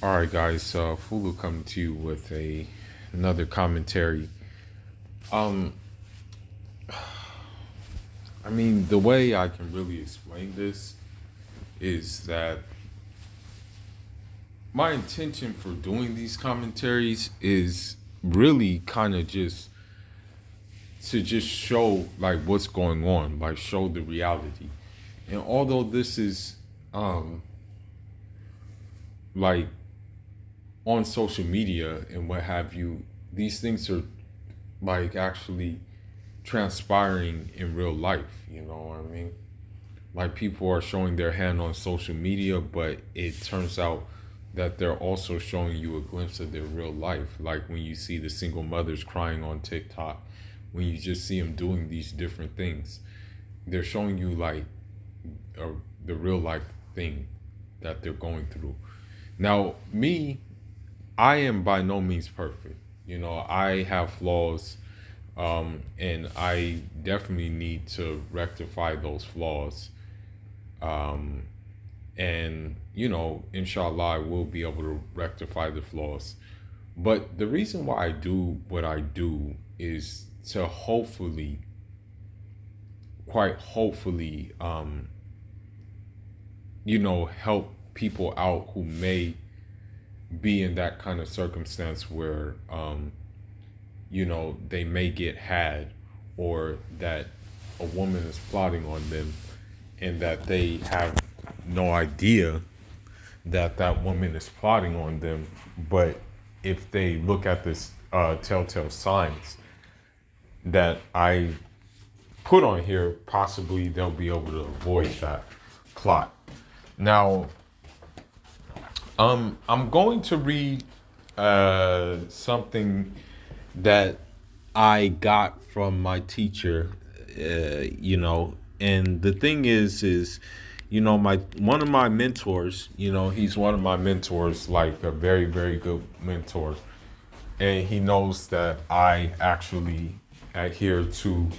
All right, guys. Fulu coming to you with another commentary. Um, I mean, the way I can really explain this is that my intention for doing these commentaries is really kind of just to just show like what's going on, like show the reality. And although this is um like on social media and what have you, these things are like actually transpiring in real life. You know what I mean? Like people are showing their hand on social media, but it turns out that they're also showing you a glimpse of their real life. Like when you see the single mothers crying on TikTok, when you just see them doing these different things, they're showing you like a, the real life thing that they're going through. Now, me, I am by no means perfect. You know, I have flaws, and I definitely need to rectify those flaws. Um, and you know, inshallah, I will be able to rectify the flaws. But the reason why I do what I do is to hopefully, quite hopefully, help people out who may be in that kind of circumstance where they may get had, or that a woman is plotting on them and that they have no idea that that woman is plotting on them. But if they look at this telltale signs that I put on here, possibly they'll be able to avoid that plot. Now, I'm going to read something that I got from my teacher. And the thing is, my one of my mentors. He's one of my mentors, like a very very good mentor, and he knows that I actually adhere to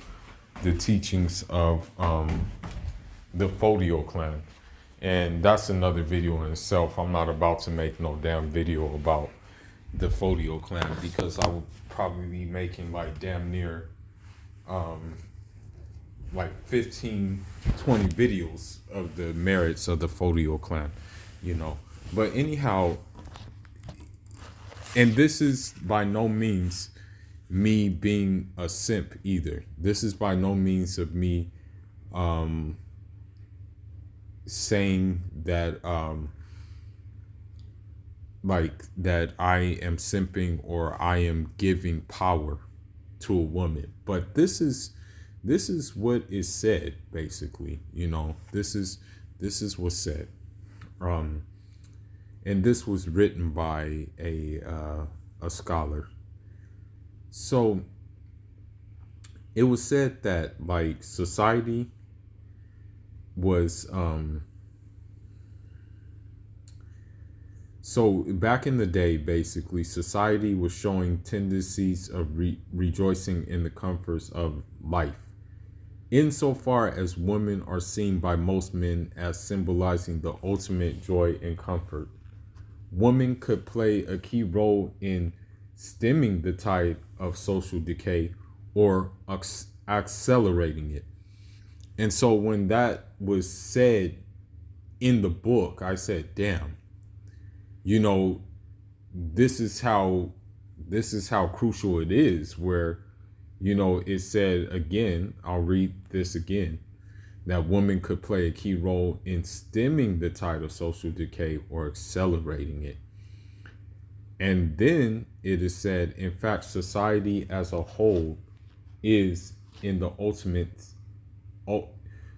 the teachings of the Fodio clan. And that's another video in itself. I'm not about to make no damn video about the Fodio clan because I would probably be making like damn near like 15, 20 videos of the merits of the Fodio clan, you know. But anyhow, and this is by no means me being a simp either. This is by no means of me saying that like that I am simping or I am giving power to a woman. But this is what is said basically, this is what's said. Um and this was written by a scholar. So it was said that like society was so back in the day, basically, society was showing tendencies of rejoicing in the comforts of life. Insofar as women are seen by most men as symbolizing the ultimate joy and comfort, women could play a key role in stemming the tide of social decay or accelerating it. And so when that was said in the book, I said, damn, you know, this is how crucial it is, where it said again, I'll read this again, that women could play a key role in stemming the tide of social decay or accelerating it. And then it is said, in fact, society as a whole is in the ultimate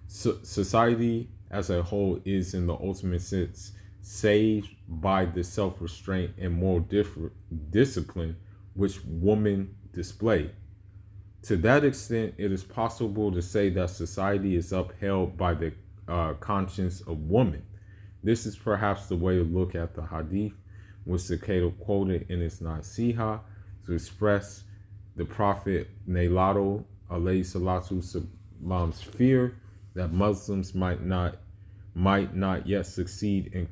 society as a whole is in the ultimate sense saved by the self-restraint and moral discipline which women display. To that extent, it is possible to say that society is upheld by the conscience of woman. This is perhaps the way to look at the hadith, which Cicada quoted in its Nasiha to express the Prophet Nalato alayhi salatu salam's fear that Muslims might not yet succeed in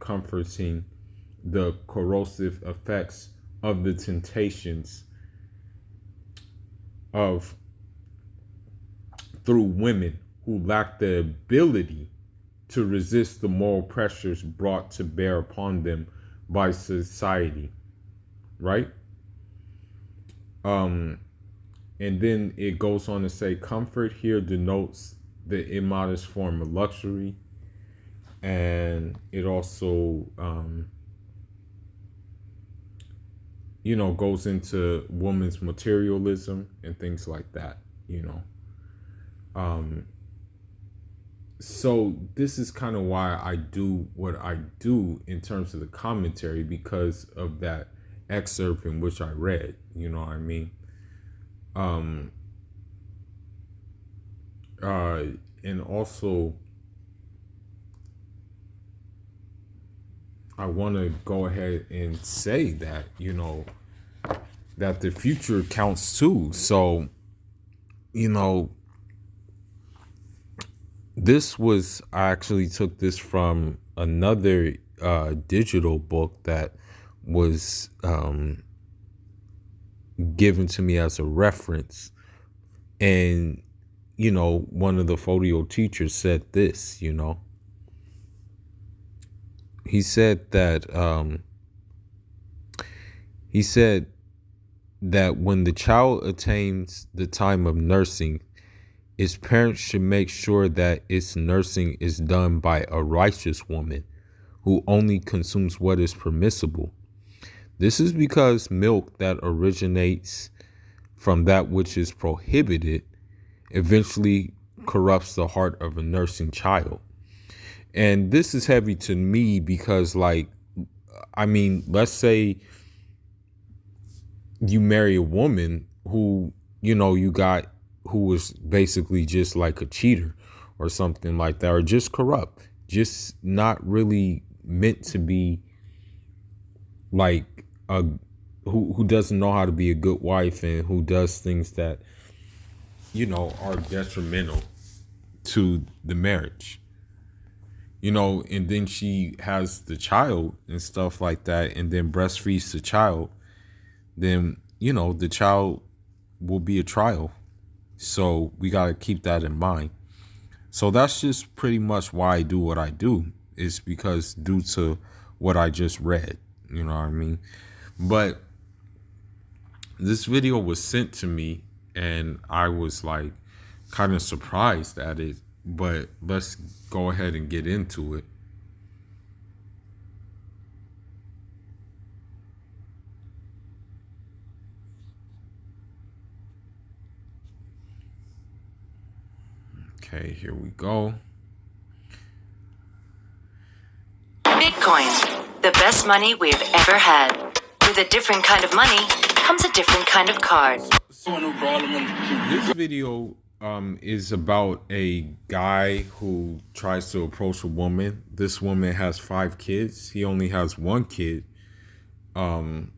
the corrosive effects of the temptations of through women who lack the ability to resist the moral pressures brought to bear upon them by society, right? And then it goes on to say, comfort here denotes the immodest form of luxury, and it also, goes into woman's materialism and things like that, So this is kind of why I do what I do in terms of the commentary, because of that excerpt in which I read, you know what I mean? And also, I want to go ahead and say that, that the future counts too. So, I actually took this from another digital book that was given to me as a reference. And, one of the Fodio teachers said this, he said that when the child attains the time of nursing, its parents should make sure that its nursing is done by a righteous woman who only consumes what is permissible. This is because milk that originates from that which is prohibited eventually corrupts the heart of a nursing child. And this is heavy to me because, let's say you marry a woman who, who was basically just like a cheater or something like that, or just corrupt, just not really meant to be like who doesn't know how to be a good wife, and who does things that, are detrimental to the marriage. And then she has the child and stuff like that, and then breastfeeds the child, then, the child will be a trial. So we got to keep that in mind. So that's just pretty much why I do what I do, is because due to what I just read, you know what I mean? But this video was sent to me and I was like kind of surprised at it, but let's go ahead and get into it. Okay, here we go. Bitcoin, the best money we've ever had. With a different kind of money comes a different kind of card. This video is about a guy who tries to approach a woman. This woman has 5 kids. He only has 1 kid. And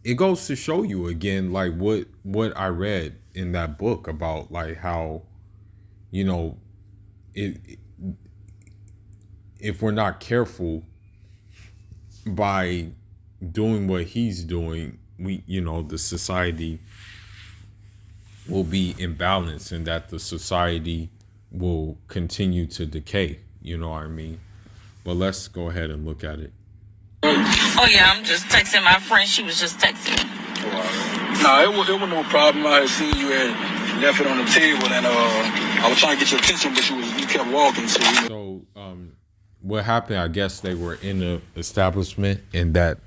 it goes to show you again, like what I read in that book about, like, how, if we're not careful by doing what he's doing, the society will be imbalanced, and that the society will continue to decay. You know what I mean? But let's go ahead and look at it. Oh yeah, I'm just texting my friend. She was just texting me. No, it was no problem. I had seen you had left it on the table, and I was trying to get your attention, but you kept walking. So what happened? I guess they were in an establishment, and that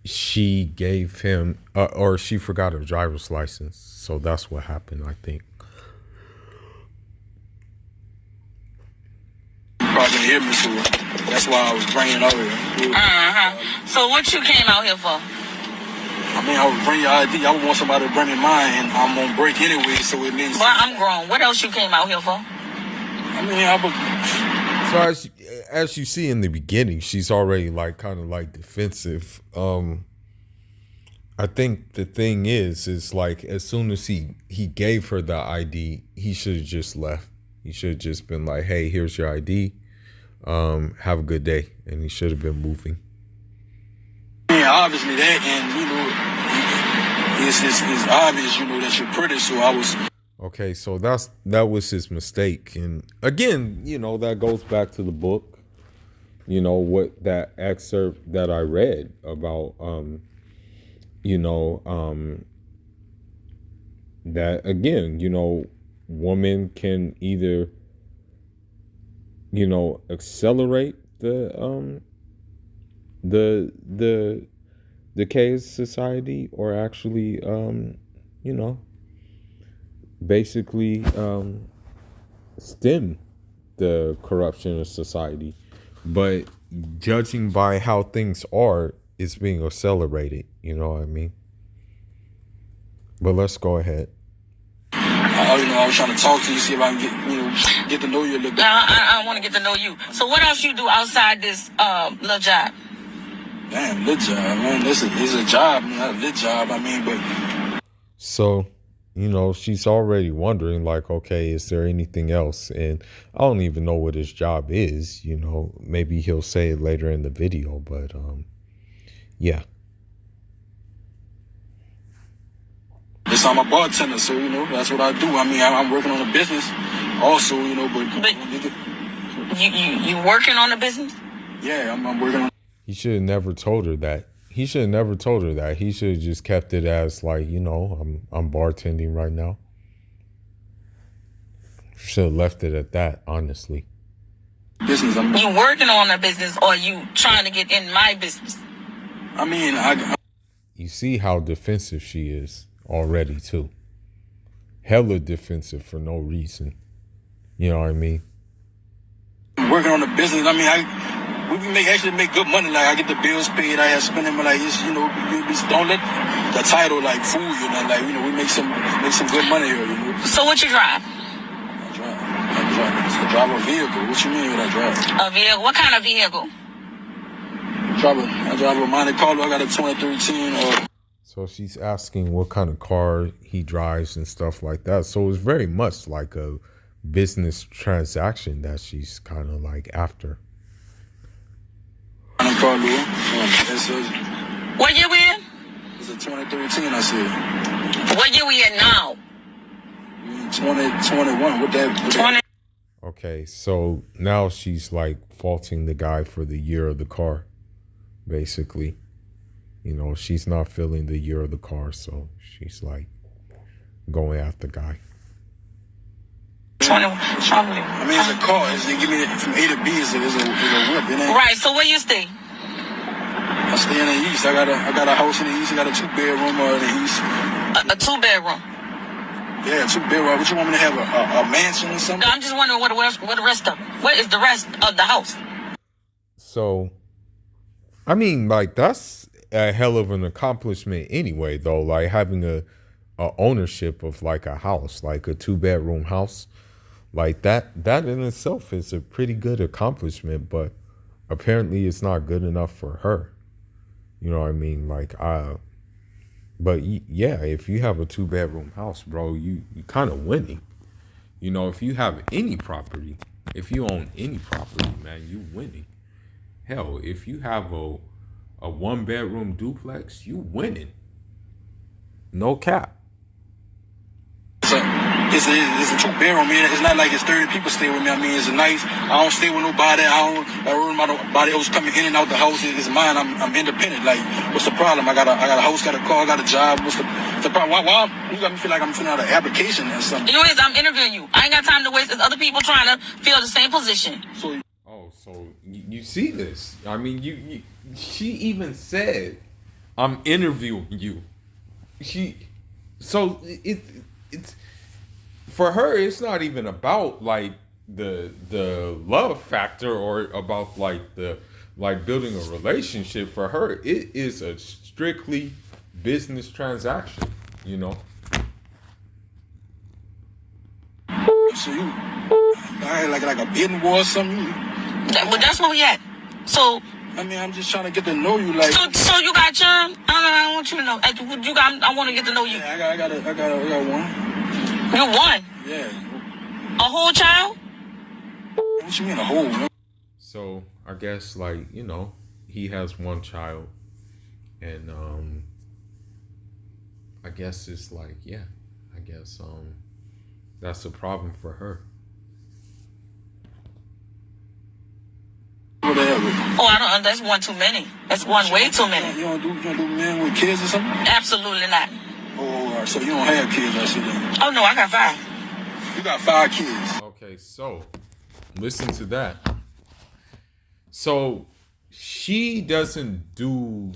she gave him, or she forgot her driver's license. So that's what happened, I think. Probably hear me, so that's why I was bringing it over here. So what you came out here for? I mean, I would bring your ID. I would want somebody to bring me mine, and I'm on break anyway, so it means. Well, I'm grown. What else you came out here for? I mean, So as you see in the beginning, she's already like kind of like defensive. I think the thing is like, as soon as he gave her the ID, he should have just left. He should have just been like, hey, here's your ID. have a good day, and he should have been moving. Yeah, obviously that, and it's obvious, that you're pretty. So I was. Okay, so that was his mistake, and again, that goes back to the book. What that excerpt that I read about, that again, women can either, accelerate the decay of society, or actually, basically stem the corruption of society. But judging by how things are, it's being accelerated. You know what I mean? But let's go ahead. I was trying to talk to you, see if I can get to know you a little bit. I want to get to know you. So what else you do outside this little job? Damn, lit job, man. It's a job, not a lit job. But so, she's already wondering, like, okay, is there anything else? And I don't even know what his job is. Maybe he'll say it later in the video. But yeah. Yes, I'm a bartender, so that's what I do. I mean, I'm working on a business, also, but you working on a business? Yeah, I'm working on. He should have never told her that. He should have just kept it as like, I'm bartending right now. Should have left it at that, honestly. Business. You working on a business, or you trying to get in my business? I mean, you see how defensive she is already too. Hella defensive for no reason. You know what I mean? I'm working on the business. I mean, we actually make good money. Like, I get the bills paid. I have spending, but like, it's, don't let the title like fool you. Like, we make some good money here. So what you drive? I drive a vehicle. What you mean what I drive? A vehicle? What kind of vehicle? I drive a Monte Carlo. I got a 2013. So she's asking what kind of car he drives and stuff like that. So it's very much like a business transaction that she's kind of like after. Monte Carlo. What year we in? It's a 2013, I said. What year we in now? 2021. What that? 20. Okay, so now she's like faulting the guy for the year of the car, basically. She's not feeling the year of the car, so she's like going after the guy. 21. I mean, it's a car. They give me it from A to B. It's a whip. Right. So where you stay? I stay in the East. I got a house in the East. I got a 2-bedroom in the East. A 2-bedroom. Yeah, 2-bedroom. What you want me to have? A mansion or something? No, I'm just wondering what the rest of. What is the rest of the house? So, I mean, like, that's a hell of an accomplishment anyway, though. Like, having a ownership of like a house, like a 2-bedroom house, like that in itself is a pretty good accomplishment. But apparently, it's not good enough for her. You know what I mean? Like, but yeah, if you have a 2-bedroom house, bro, you kind of winning. If you have any property, if you own any property, man, you winning. Hell, if you have a 1-bedroom duplex, you winning. No cap. It's a 2-bedroom, man. It's not like it's 30 people stay with me. I mean, it's nice. I don't stay with nobody. I don't worry about nobody else coming in and out the house. It's mine. I'm independent. Like, what's the problem? I got a house, got a car, got a job. What's the problem? Why you got me feel like I'm filling out an application or something? Anyways, I'm interviewing you. I ain't got time to waste. There's other people trying to fill the same position. So you see this? I mean, she even said, "I'm interviewing you." So it's for her. It's not even about like the love factor or about like the building a relationship. For her, it is a strictly business transaction. So you, like a bidding war or something. Well, that's where we at. So. I mean, I'm just trying to get to know you, like. So you got churn? I want you to know. I want to get to know you. Yeah, I got one. You one? Yeah. A whole child? What you mean a whole? So I guess like, he has one child, and I guess it's like, yeah, I guess that's a problem for her. Whatever. Oh, I don't. That's one too many. That's one way too many. You don't do men with kids or something? Absolutely not. Oh, all right. So you don't have kids, I see that. Oh no, I got 5. You got 5 kids. Okay, so listen to that. So she doesn't do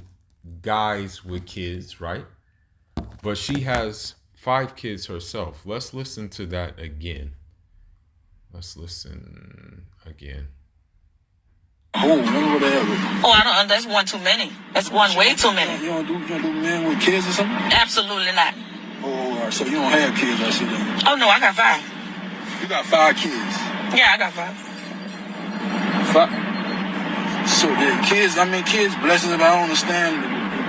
guys with kids, right? But she has 5 kids herself. Let's listen to that again. Let's listen again. Oh, whatever. Oh, I don't. That's one too many. That's one way too many. You don't do men with kids or something? Absolutely not. Oh, all right. So you don't have kids, I see that. Oh no, I got 5. You got 5 kids. Yeah, I got 5. 5. So the kids, blessings, but I don't understand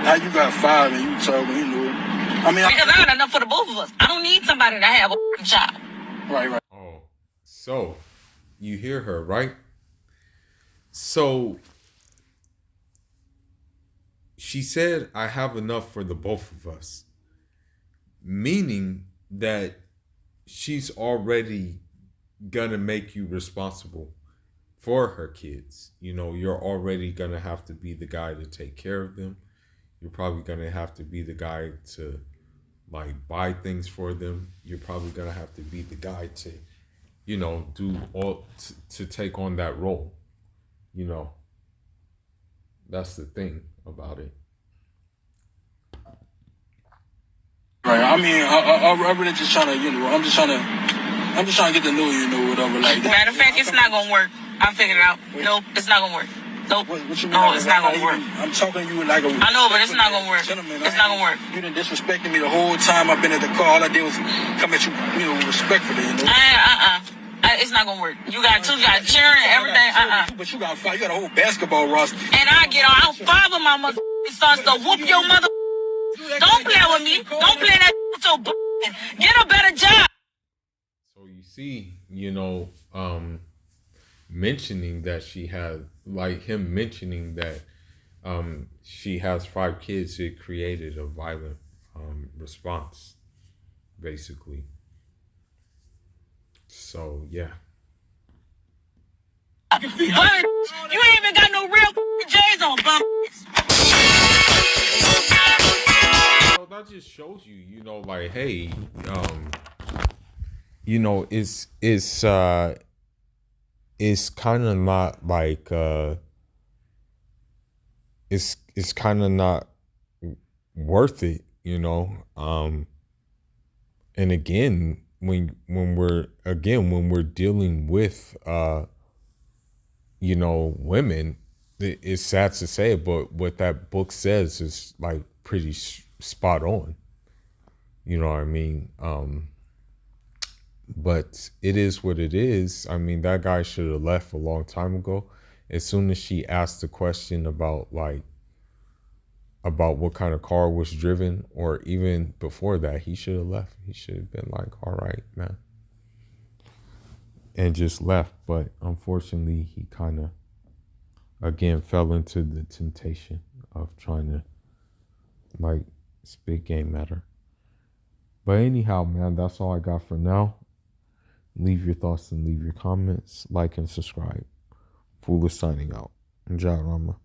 how you got 5 and you talking, Because I got enough for the both of us. I don't need somebody to have a child. Right. Oh, so you hear her, right? So she said, I have enough for the both of us. Meaning that she's already gonna make you responsible for her kids. You're already gonna have to be the guy to take care of them. You're probably gonna have to be the guy to like buy things for them. You're probably gonna have to be the guy to, do all to take on that role. That's the thing about it. Right. I mean, I'm really just trying to, I'm just trying to get to know you, whatever. Like that. Matter of fact, it's not gonna work. I figured it out. Nope, it's not gonna work. Nope. What you mean? No, it's not gonna work. I'm talking to you like a. I know, but it's not gonna work. Gentleman, It's not gonna work. You done disrespected me the whole time I've been at the car. All I did was come at you, respectfully. It's not gonna work. You got 2, you got cheering, everything. But you got 5. You got a whole basketball roster. And I'll father my mother sons to whoop your mother. Don't play with me. Don't play that with your get a better job. So you see, mentioning that she had, like him mentioning that she has 5 kids, it created a violent response, basically. So yeah. But you ain't even got no real J's on, bum. So that just shows you, like, hey, it's kind of not like it's kind of not worth it, and again, when we're dealing with women, it's sad to say it, but what that book says is like pretty spot on. You know what I mean? But it is what it is. I mean, that guy should have left a long time ago. As soon as she asked the question about what kind of car was driven, or even before that, he should have left. He should have been like, all right, man. And just left. But unfortunately, he kind of, again, fell into the temptation of trying to, like, spit game at her. But anyhow, man, that's all I got for now. Leave your thoughts and leave your comments. Like and subscribe. Foolish signing out. Njah Rama.